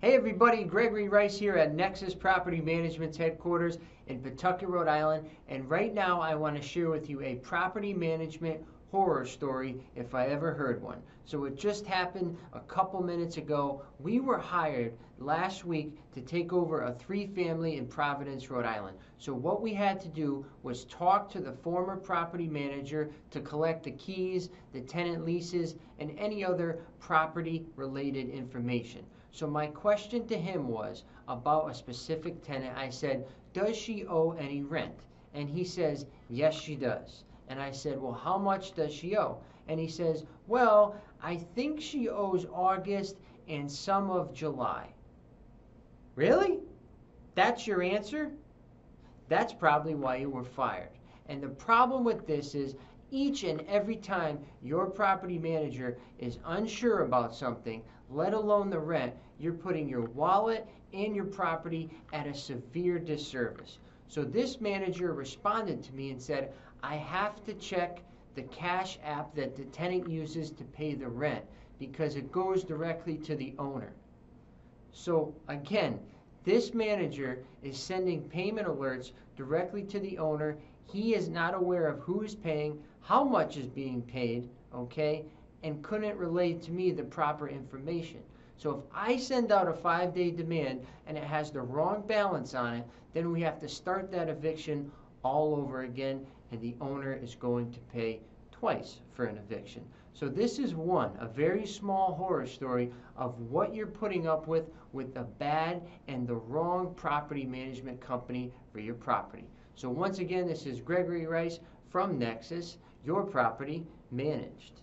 Hey everybody, Gregory Rice here at Nexus Property Management's headquarters in Pawtucket, Rhode Island, and right now I want to share with you a property management horror story if I ever heard one. So it just happened a couple minutes ago. We were hired last week to take over a 3-family in Providence, Rhode Island. So what we had to do was talk to the former property manager to collect the keys, the tenant leases, and any other property related information. So my question to him was about a specific tenant. I said, does she owe any rent? And he says, yes, she does. And I said, well, how much does she owe? And he says, well, I think she owes August and some of July. Really? That's your answer? That's probably why you were fired. And the problem with this is each and every time your property manager is unsure about something, let alone the rent, you're putting your wallet and your property at a severe disservice. So this manager responded to me and said, I have to check the Cash app that the tenant uses to pay the rent because it goes directly to the owner. So again, this manager is sending payment alerts directly to the owner. He is not aware of who is paying, how much is being paid, okay, and couldn't relay to me the proper information. So if I send out a 5-day demand and it has the wrong balance on it, then we have to start that eviction all over again, and the owner is going to pay twice for an eviction. So this is a very small horror story of what you're putting up with a bad and the wrong property management company for your property. So once again, this is Gregory Rice from Nexus, your property managed.